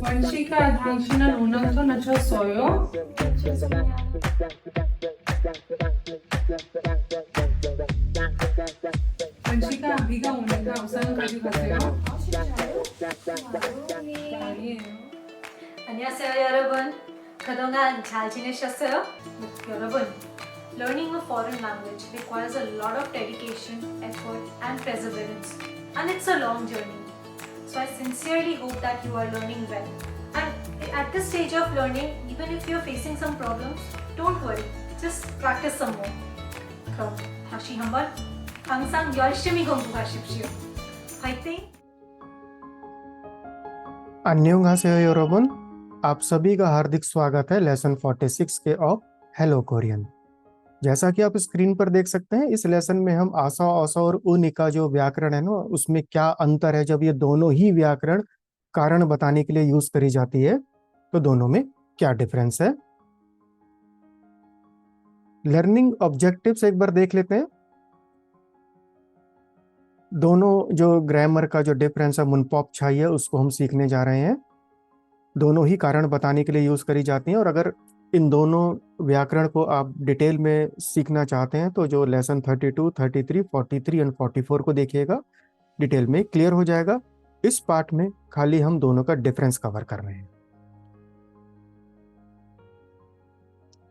원시가 당신은 운항도 늦췄어요? 원시가 비가 오니까 우산 가지고 가세요? 아니에요. 안녕하세요 여러분. 그동안 잘 지내셨어요? 여러분, learning a foreign language requires a lot of dedication, effort and perseverance, and it's a long journey. So I sincerely hope that you are learning well. And at this stage of learning, even if you're facing some problems, don't worry, just practice some more. 그럼 다시 한번 항상 열심히 공부하십시오. 화이팅! अन्योंहासेयो 여러분, आप सभी का हार्दिक स्वागत है lesson 46 के of hello Korean. जैसा कि आप screen पर देख सकते हैं, इस लेसन में हम आसा औसा और उनि का जो व्याकरण है ना, उसमें क्या अंतर है जब ये दोनों ही व्याकरण कारण बताने के लिए यूज करी जाती है, तो दोनों में क्या डिफरेंस है। लर्निंग ऑब्जेक्टिव्स एक बार देख लेते हैं। दोनों जो ग्रामर का जो डिफरेंस है मुनपॉप छाई है, उसको हम सीखने जा रहे हैं। दोनों ही कारण बताने के लिए यूज करी जाती हैं, और अगर इन दोनों व्याकरण को आप डिटेल में सीखना चाहते हैं तो जो लेसन 32, 33, 43 एंड 44 को देखिएगा, डिटेल में क्लियर हो जाएगा। इस पार्ट में खाली हम दोनों का डिफरेंस कवर कर रहे हैं।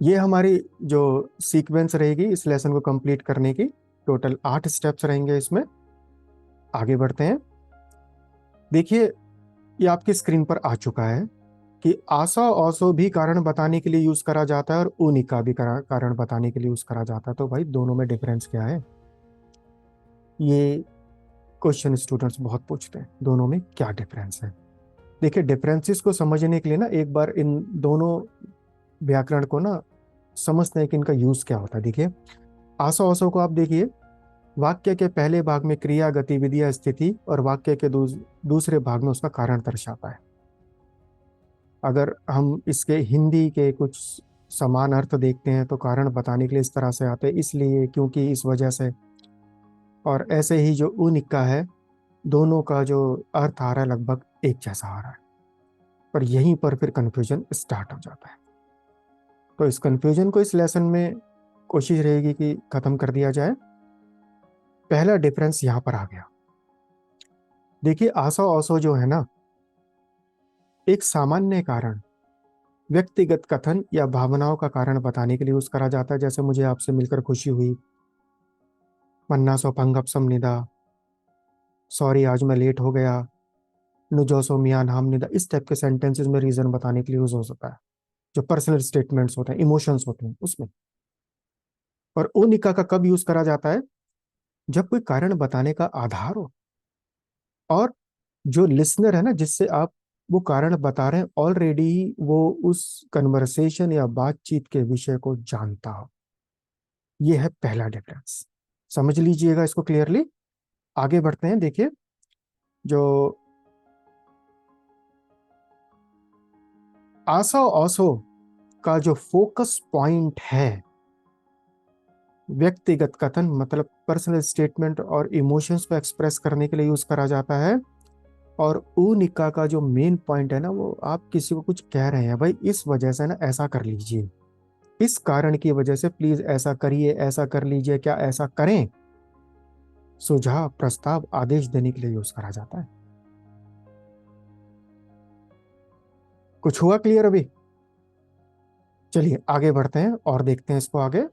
ये हमारी जो सीक्वेंस रहेगी इस लेसन को कंप्लीट करने की, टोटल 8 स्टेप्स रहेंगे इसमें। आगे बढ़ते हैं। देखिए, ये आपकी स्क्रीन पर आ चुका है कि आसा औसो भी कारण बताने के लिए यूज करा जाता है और उनि का भी कारण बताने के लिए यूज करा जाता है। तो भाई दोनों में डिफरेंस क्या है, ये क्वेश्चन स्टूडेंट्स बहुत पूछते हैं, दोनों में क्या डिफरेंस है। देखिए, डिफरेंसेस को समझने के लिए ना एक बार इन दोनों व्याकरण को ना समझते हैं कि इनका यूज क्या होता है। देखिए, आसा औसो को आप देखिए, वाक्य के पहले भाग में क्रिया, गतिविधि या स्थिति, और वाक्य के दूसरे भाग में उसका कारण दर्शाता है। अगर हम इसके हिंदी के कुछ समान अर्थ देखते हैं तो कारण बताने के लिए इस तरह से आते हैं, इसलिए, क्योंकि, इस वजह से। और ऐसे ही जो उनिका है, दोनों का जो अर्थ आ रहा है लगभग एक जैसा आ रहा है, पर यहीं पर फिर कंफ्यूजन स्टार्ट हो जाता है। तो इस कंफ्यूजन को इस लेसन में कोशिश रहेगी कि खत्म कर दिया जाए। पहला डिफरेंस यहां पर आ गया। देखिए, आसा औसो जो है ना, एक सामान्य कारण व्यक्तिगत कथन या भावनाओं का कारण बताने के लिए यूज करा जाता है। जैसे मुझे आपसे मिलकर खुशी हुई, मन्ना सो पंगप समनिदा, सॉरी आज मैं लेट हो गया, नुजोसो मियान हमनिदा। इस टाइप के सेंटेंसेस में रीजन बताने के लिए यूज हो सकता है, जो पर्सनल स्टेटमेंट्स होते हैं, इमोशंस होते हैं उसमें। और उनिका का कब यूज करा जाता है, जब कोई कारण बताने का आधार हो और जो लिसनर है ना, जिससे आप वो कारण बता रहे हैं, ऑलरेडी वो उस कन्वर्सेशन या बातचीत के विषय को जानता हो। ये है पहला डिफरेंस, समझ लीजिएगा इसको क्लियरली। आगे बढ़ते हैं। देखिए, जो आसा औसो का जो फोकस पॉइंट है, व्यक्तिगत कथन मतलब पर्सनल स्टेटमेंट और इमोशंस को एक्सप्रेस करने के लिए यूज करा जाता है। और उनिका का जो मेन पॉइंट है ना, वो आप किसी को कुछ कह रहे हैं, भाई इस वजह से ना ऐसा कर लीजिए, इस कारण की वजह से प्लीज ऐसा करिए, ऐसा कर लीजिए, क्या ऐसा करें, सुझाव, प्रस्ताव, आदेश देने के लिए यूज करा जाता है। कुछ हुआ क्लियर अभी? चलिए आगे बढ़ते हैं और देखते हैं इसको आगे।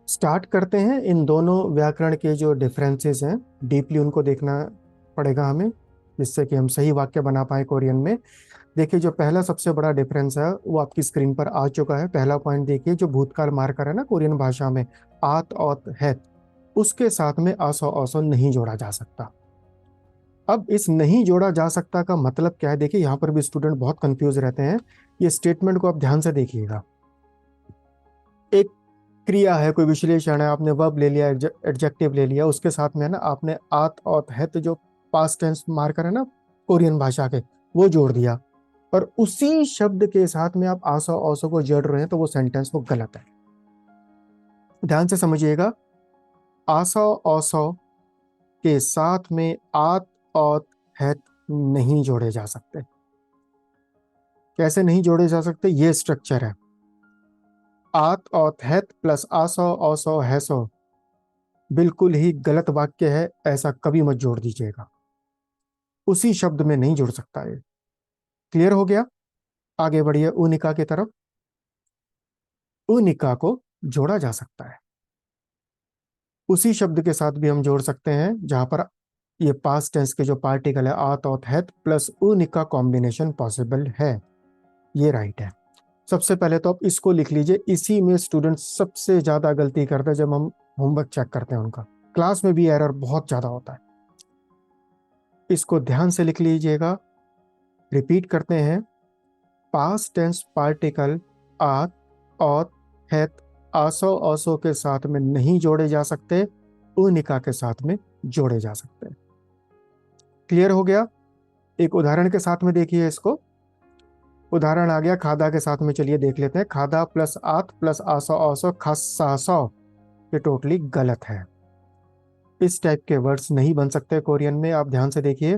स्टार्ट करते हैं। इन दोनों व्याकरण के जो डिफरेंसेस हैं, डीपली उनको देखना पड़ेगा हमें, जिससे कि हम सही वाक्य बना पाए कोरियन में। देखिए, जो पहला सबसे बड़ा डिफरेंस है वो आपकी स्क्रीन पर आ चुका है। पहला पॉइंट देखिए, जो भूतकाल मार्कर है ना कोरियन भाषा में, आत औत हैत, उसके साथ में असो औसो नहीं जोड़ा जा सकता। अब इस नहीं जोड़ा जा सकता का मतलब क्या है, देखिए यहां पर भी स्टूडेंट बहुत कंफ्यूज रहते हैं। ये स्टेटमेंट को आप ध्यान से देखिएगा। एक क्रिया है, कोई विश्लेषण है, आपने वर्ब ले लिया, एडजेक्टिव ले लिया, उसके साथ में ना आपने आत औत हैत, जो पास्ट टेंस मार्कर है ना कोरियन भाषा के, वो जोड़ दिया, और उसी शब्द के साथ में आप आसो औसो को जोड़ रहे हैं, तो वो सेंटेंस वो गलत है। ध्यान से समझिएगा। आसो औसो के साथ में आत औत हैत नहीं जोड़े जा सकते। कैसे नहीं जोड़े जा सकते? ये स्ट्रक्चर है, आत औत हैत प्लस आसो औसो हैसो, बिल्कुल ही गलत वाक्य है, ऐसा कभी मत जोड़ दीजिएगा, उसी शब्द में नहीं जुड़ सकता ये। क्लियर हो गया? आगे बढ़िए उनिका की तरफ। उनिका को जोड़ा जा सकता है, उसी शब्द के साथ भी हम जोड़ सकते हैं जहां पर ये पास्ट टेंस के जो पार्टिकल है आत औत हैत प्लस उनिका कॉम्बिनेशन पॉसिबल है। ये राइट है। सबसे पहले तो आप इसको लिख लीजिए, इसी में स्टूडेंट सबसे ज्यादा गलती करते हैं जब हम होमवर्क चेक करते हैं उनका, क्लास में भी एरर बहुत ज्यादा होता है। इसको ध्यान से लिख लीजिएगा। रिपीट करते हैं, पास्ट टेंस पार्टिकल आत औत हैत आसो औसो के साथ में नहीं जोड़े जा सकते, उनिका के साथ में जोड़े जा सकते हैं। क्लियर हो गया? एक उदाहरण के साथ में देखिए इसको। उदाहरण आ गया खादा के साथ में, चलिए देख लेते हैं। खादा प्लस आत प्लस आसो औसो खस्सासो, ये टोटली गलत है। इस टाइप के वर्ड्स नहीं बन सकते कोरियन में। आप ध्यान से देखिए,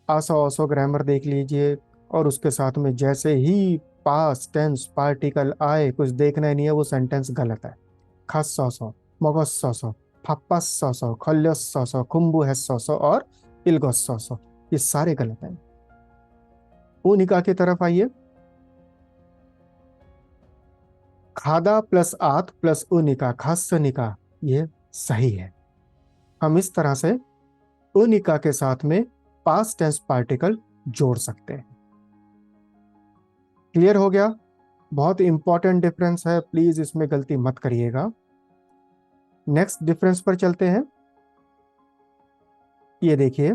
आसो औसो ग्रामर देख लीजिए, और उसके साथ में जैसे ही पास्ट टेंस पार्टिकल आए, कुछ देखना ही नहीं है, वो सेंटेंस गलत है। खस्सासो, मगस्सासो, फप्पासासो, खल्यसासो, खुम्बुहेसासो और इल्गोसासो, ये सारे गलत हैं। उनिका की तरफ आइए। खादा प्लस आत प्लस उनिका खासनिका, ये सही है। हम इस तरह से उनिका के साथ में पास्ट टेंस पार्टिकल जोड़ सकते हैं। क्लियर हो गया? बहुत इंपॉर्टेंट डिफरेंस है, प्लीज इसमें गलती मत करिएगा। नेक्स्ट डिफरेंस पर चलते हैं। ये देखिए,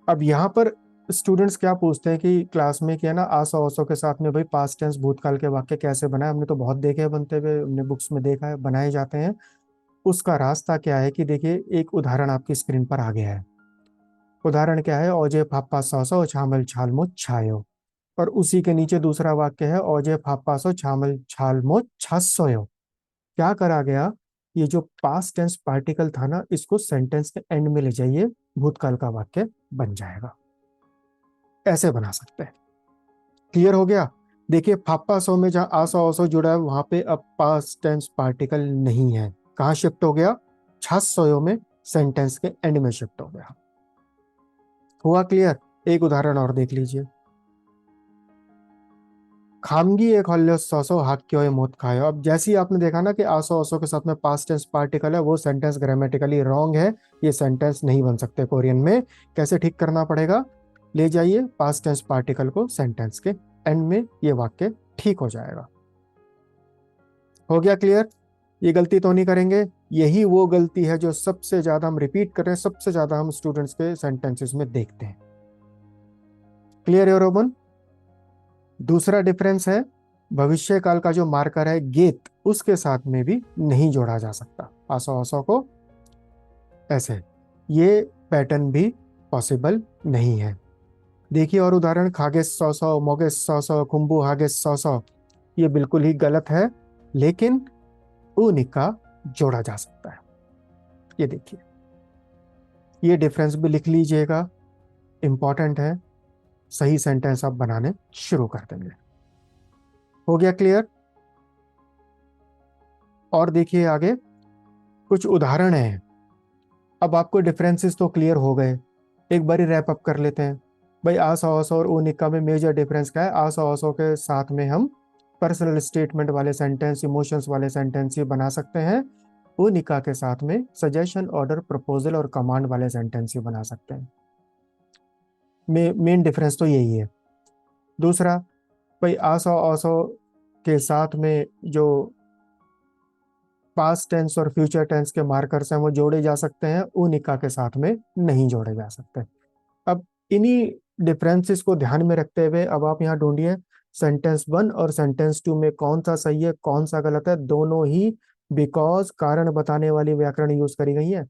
अब यहां पर स्टूडेंट्स क्या पूछते हैं कि क्लास में क्या ना आसो औसो के साथ में भाई पास्ट टेंस भूतकाल के वाक्य कैसे बनाए। हमने तो बहुत देखे हैं बनते हुए, हमने बुक्स में देखा है बनाए जाते हैं। उसका रास्ता क्या है कि देखिए, एक उदाहरण आपकी स्क्रीन पर आ गया है। उदाहरण क्या है? ओजे फाप्पा सौसो छामल छालमो छायो, और उसी के नीचे दूसरा वाक्य है ओजे फाप्पा सो छामल छालमो छासोयो। क्या करा गया? ये जो पास्ट टेंस पार्टिकल था ना, इसको सेंटेंस के एंड में ले जाइए, भूतकाल का वाक्य बन जाएगा। ऐसे बना सकते हैं। क्लियर हो गया? देखिए, फाप्पा सो में जहां आसो औसो जुड़ा है वहां पे अब पास्ट टेंस पार्टिकल नहीं है। कहां शिफ्ट हो गया? छासोयो में सेंटेंस के एंड में शिफ्ट हो गया। हुआ क्लियर? एक उदाहरण और देख लीजिए। खामगी एक हल्लो सौसो हाक्यो मोत खायो। अब जैसे ही आपने देखा ना कि आसो औसो के साथ में पास्ट टेंस पार्टिकल है, वो सेंटेंस ग्रामेटिकली रॉन्ग है, ये सेंटेंस नहीं बन सकते कोरियन में। कैसे ठीक करना पड़ेगा? ले जाइए पास्ट टेंस पार्टिकल को सेंटेंस के एंड में, ये वाक्य ठीक हो जाएगा। हो गया क्लियर? ये गलती तो नहीं करेंगे। यही वो गलती है जो सबसे ज्यादा हम रिपीट कर रहे हैं, सबसे ज्यादा हम स्टूडेंट्स के सेंटेंसेस में देखते हैं। क्लियर है रोमन? दूसरा डिफरेंस है, भविष्य काल का जो मार्कर है गेत, उसके साथ में भी नहीं जोड़ा जा सकता आसो औसो को ऐसे। ये पैटर्न भी पॉसिबल नहीं है। देखिए और उदाहरण, खागेस सौसो मोगेस सौसो कुंभू हागेस सौसो, ये बिल्कुल ही गलत है, लेकिन उनिका जोड़ा जा सकता है। ये देखिए, ये डिफरेंस भी लिख लीजिएगा, इंपॉर्टेंट है। सही सेंटेंस आप बनाने शुरू कर देंगे। हो गया क्लियर? और देखिए आगे कुछ उदाहरण हैं। अब आपको डिफरेंसेस तो क्लियर हो गए, एक बारी रैप अप कर लेते हैं। भाई आसो औसो और उनिका में मेजर डिफरेंस क्या है? आसो औसो के साथ में हम पर्सनल स्टेटमेंट वाले सेंटेंस, इमोशंस वाले सेंटेंस ही बना सकते हैं। उनिका के साथ में सजेशन, ऑर्डर, प्रपोजल और कमांड वाले सेंटेंस ही बना सकते हैं। मेन डिफरेंस तो यही है। दूसरा, भाई आसो औसो के साथ में जो पास्ट टेंस और फ्यूचर टेंस के मार्कर्स हैं वो जोड़े जा सकते हैं, उनिका के साथ में नहीं जोड़े जा सकते। अब इन्हीं डिफरेंसेस को ध्यान में रखते हुए अब आप यहाँ ढूंढिए सेंटेंस 1 और सेंटेंस 2 में कौन सा सही है कौन सा गलत है। दोनों ही बिकॉज कारण बताने वाली व्याकरण यूज करी गई है।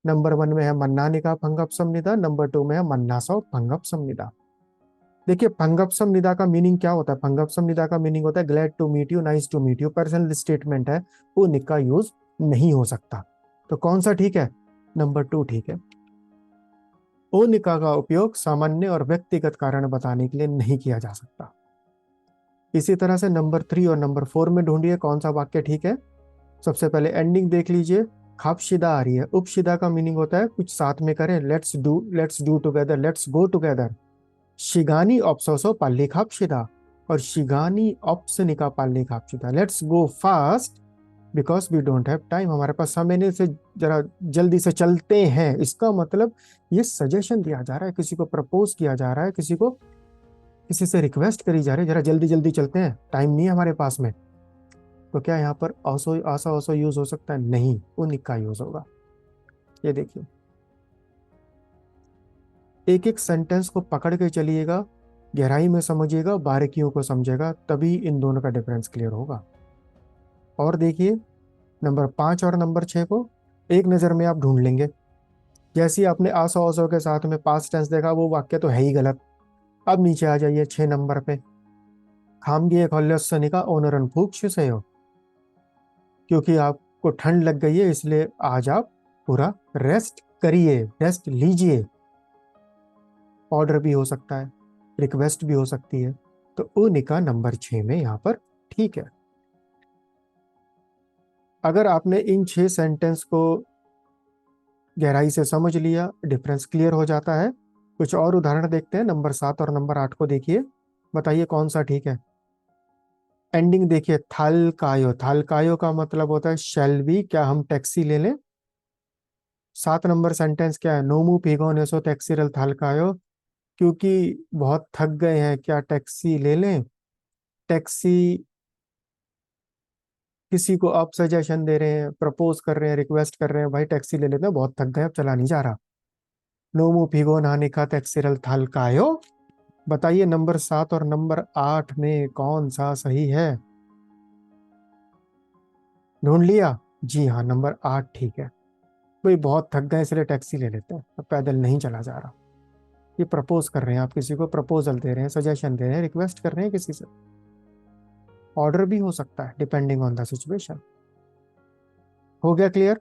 नंबर 1 में है मन्नानिका फंगपसम निदा, नंबर 2 में है मन्नासो फंगपसम निदा। देखिए फंगपसम निदा का मीनिंग क्या होता है? फंगपसम निदा का मीनिंग होता है glad to meet you, nice to meet you, personal statement है, वो निका यूज नहीं हो सकता। तो कौन सा ठीक है? नंबर 2 ठीक है। ओनिका का उपयोग सामान्य और व्यक्तिगत कारण बताने के लिए नहीं किया जा सकता। इसी तरह से नंबर 3 और नंबर 4 में ढूंढिए कौन सा वाक्य ठीक है। सबसे पहले एंडिंग देख लीजिए, खापशिदा आ रही है। उपशिदा का मीनिंग होता है कुछ साथ में करें, let's do together, let's go together. शिगानी ऑप्सोसो पाल्ली खापशिदा और शिगानी ऑप्सनिका पाल्ली खापशिदा, let's go fast because we don't have time, हमारे पास समय नहीं से जरा जल्दी से चलते हैं। इसका मतलब ये सजेशन दिया जा रहा है, किसी को प्रपोज किया जा रहा है, किसी से रिक्वेस्ट करी जा रही है, जरा जल्दी जल्दी चलते हैं, टाइम नहीं है हमारे पास में। तो क्या यहाँ पर ऑसो आसा ऑसो यूज हो सकता है? नहीं, उनिक का यूज होगा। ये देखिए, एक एक सेंटेंस को पकड़ के चलिएगा, गहराई में समझिएगा, बारीकियों को समझेगा, तभी इन दोनों का डिफरेंस क्लियर होगा। और देखिए नंबर 5 और नंबर 6 को एक नज़र में आप ढूंढ लेंगे। जैसे ही आपने आसो ऑसो के साथ में पास्ट टेंस देखा, वो वाक्य तो है ही गलत। अब नीचे आ जाइए 6 नंबर पे, खामगी खोल्यसनिका ओनरन फूक हो, क्योंकि आपको ठंड लग गई है इसलिए आज आप पूरा रेस्ट करिए, रेस्ट लीजिए। ऑर्डर भी हो सकता है, रिक्वेस्ट भी हो सकती है। तो उनिका नंबर 6 में यहाँ पर ठीक है। अगर आपने इन 6 सेंटेंस को गहराई से समझ लिया, डिफरेंस क्लियर हो जाता है। कुछ और उदाहरण देखते हैं। नंबर 7 और नंबर 8 को देखिए, बताइए कौन सा ठीक है। एंडिंग देखिए, थाल कायो, थाल कायो का मतलब होता है शैल बी, क्या हम टैक्सी ले लें। 7 नंबर सेंटेंस क्या है, नोमू पीगो नेसो टैक्सी रल थाल कायो, क्योंकि बहुत थक गए हैं, क्या टैक्सी ले लें। टैक्सी किसी को आप सजेशन दे रहे हैं, प्रपोज कर रहे हैं, रिक्वेस्ट कर रहे हैं, भाई टैक्सी ले लेते हैं, बहुत थक गए, अब चला नहीं जा रहा। नोमू पीगो नाने का टैक्सी रल थाल कायो। बताइए नंबर 7 और नंबर 8 में कौन सा सही है? ढूंढ लिया? जी हाँ, नंबर 8 ठीक है। भाई बहुत थक गए इसलिए टैक्सी ले लेते हैं, अब पैदल नहीं चला जा रहा। ये प्रपोज कर रहे हैं, आप किसी को प्रपोजल दे रहे हैं, सजेशन दे रहे हैं, रिक्वेस्ट कर रहे हैं किसी से। ऑर्डर भी हो सकता है डिपेंडिंग ऑन द सिचुएशन। हो गया क्लियर?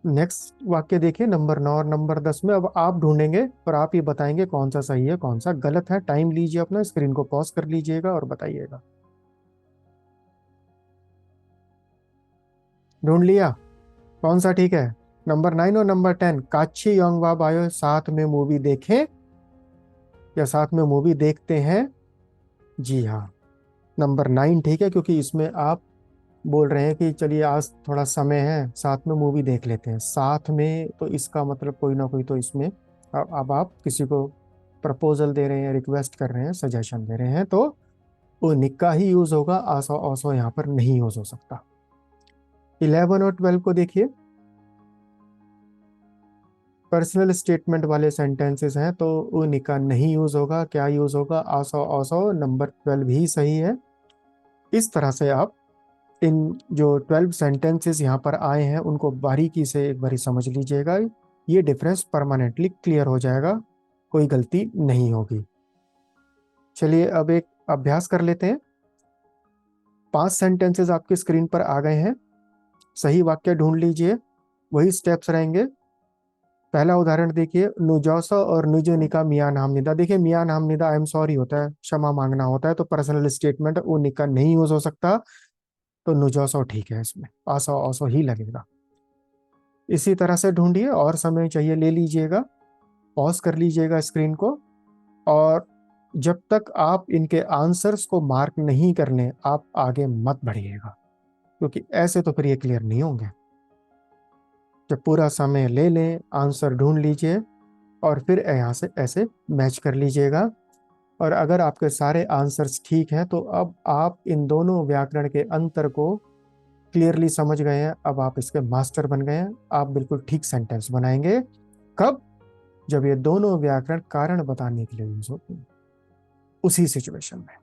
नेक्स्ट वाक्य देखिए नंबर 9 और नंबर 10 में। अब आप ढूंढेंगे और आप ये बताएंगे कौन सा सही है कौन सा गलत है। टाइम लीजिए अपना, स्क्रीन को पॉज कर लीजिएगा और बताइएगा। ढूंढ लिया? कौन सा ठीक है? नंबर 9 और नंबर 10, काची योंगवा बायो, साथ में मूवी देखें या साथ में मूवी देखते हैं? जी हाँ, नंबर 9 ठीक है, क्योंकि इसमें आप बोल रहे हैं कि चलिए आज थोड़ा समय है, साथ में मूवी देख लेते हैं। साथ में तो इसका मतलब कोई ना कोई तो इसमें अब आप किसी को प्रपोजल दे रहे हैं, रिक्वेस्ट कर रहे हैं, सजेशन दे रहे हैं, तो वो निक्का ही यूज होगा, आसो ऑसो यहाँ पर नहीं यूज हो सकता। 11 और 12 को देखिए, पर्सनल स्टेटमेंट वाले सेंटेंसेस हैं तो वो निका नहीं यूज होगा। क्या यूज होगा? आसो ऑसो। नंबर 12 ही सही है। इस तरह से आप इन जो 12 सेंटेंसेस यहाँ पर आए हैं उनको बारीकी से एक बारी समझ लीजिएगा, ये डिफरेंस परमानेंटली क्लियर हो जाएगा, कोई गलती नहीं होगी। चलिए अब एक अभ्यास कर लेते हैं। 5 सेंटेंसेस आपके स्क्रीन पर आ गए हैं, सही वाक्य ढूंढ लीजिए, वही स्टेप्स रहेंगे। पहला उदाहरण देखिए, नुजौसा और नुजनिका मियां नामनिदा। देखिए मियां नामनिदा आई एम सॉरी होता है, क्षमा मांगना होता है, तो पर्सनल स्टेटमेंट वो निका नहीं यूज हो सकता, तो नुजौसो ठीक है, इसमें आसो ऑसो ही लगेगा। इसी तरह से ढूंढिए, और समय चाहिए ले लीजिएगा, पॉज कर लीजिएगा स्क्रीन को, और जब तक आप इनके आंसर्स को मार्क नहीं कर लें आप आगे मत बढ़िएगा, क्योंकि ऐसे तो फिर ये क्लियर नहीं होंगे। जब पूरा समय ले लें, आंसर ढूंढ लीजिए और फिर यहाँ से ऐसे मैच कर लीजिएगा। और अगर आपके सारे आंसर्स ठीक हैं तो अब आप इन दोनों व्याकरण के अंतर को क्लियरली समझ गए हैं, अब आप इसके मास्टर बन गए हैं। आप बिल्कुल ठीक सेंटेंस बनाएंगे। कब? जब ये दोनों व्याकरण कारण बताने के लिए यूज होते हैं, उसी सिचुएशन में।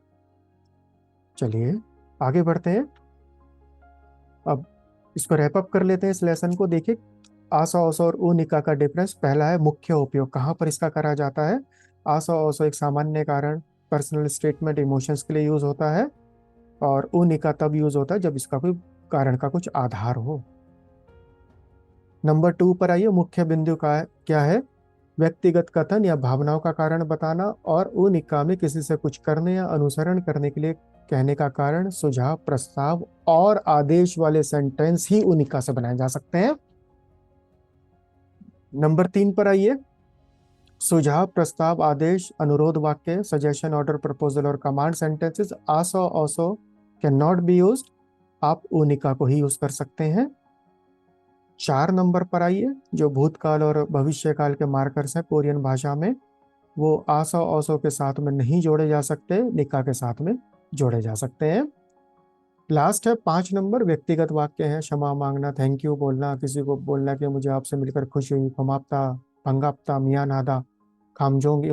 चलिए आगे बढ़ते हैं। अब इसको रैप अप कर लेते हैं इस लेसन को। देखिए आसा ओसो और उ निका का डिफरेंस। पहला है मुख्य उपयोग, कहाँ पर इसका करा जाता है। आसा ओसो एक सामान्य कारण, पर्सनल स्टेटमेंट, इमोशंस के लिए यूज होता है, और उ निका तब यूज होता है जब इसका कोई कारण का कुछ आधार हो। नंबर 2 पर आइए, मुख्य बिंदु का क्या है। व्यक्तिगत कथन या भावनाओं का कारण बताना, और उनिका में किसी से कुछ करने या अनुसरण करने के लिए कहने का कारण, सुझाव, प्रस्ताव और आदेश वाले सेंटेंस ही उनिका से बनाए जा सकते हैं। नंबर 3 पर आइए। सुझाव, प्रस्ताव, आदेश, अनुरोध वाक्य, सजेशन, ऑर्डर, प्रपोजल और कमांड सेंटेंसेस आसो ऑसो कैन नॉट बी यूज्ड। आप उनिका को ही यूज कर सकते हैं। 4 नंबर पर आइए। जो भूतकाल और भविष्यकाल के मार्कर्स हैं कोरियन भाषा में, वो आसो ऑसो के साथ में नहीं जोड़े जा सकते, निका के साथ में जोड़े जा सकते हैं। लास्ट है 5 नंबर, व्यक्तिगत वाक्य है। क्षमा मांगना, थैंक यू बोलना, किसी को बोलना कि मुझे आपसे मिलकर खुशी हुई, खमाप्ता, पंगाप्ता, मियानादा, खामजोंग।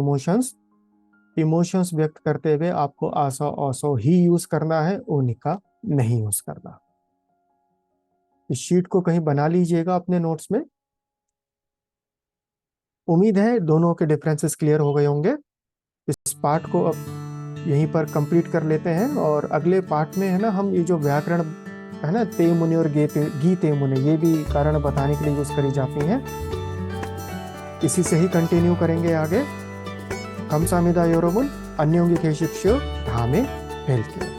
इमोशंस व्यक्त करते हुए आपको आसो ऑसो ही यूज करना है, उनिका नहीं यूज करना। इस शीट को कहीं बना लीजिएगा अपने नोट्स में। उम्मीद है दोनों के डिफरेंसेस क्लियर हो गए होंगे। इस पार्ट को अब यहीं पर कंप्लीट कर लेते हैं, और अगले पार्ट में है ना, हम ये जो व्याकरण है ना, ते मुनि और गी ते मुनि, ये भी कारण बताने के लिए यूज करी जाती हैं। इसी से ही कंटिन्यू करेंगे आगे। 감사합니다 여러분. 안녕히 계십시오. 다음에 뵐게요.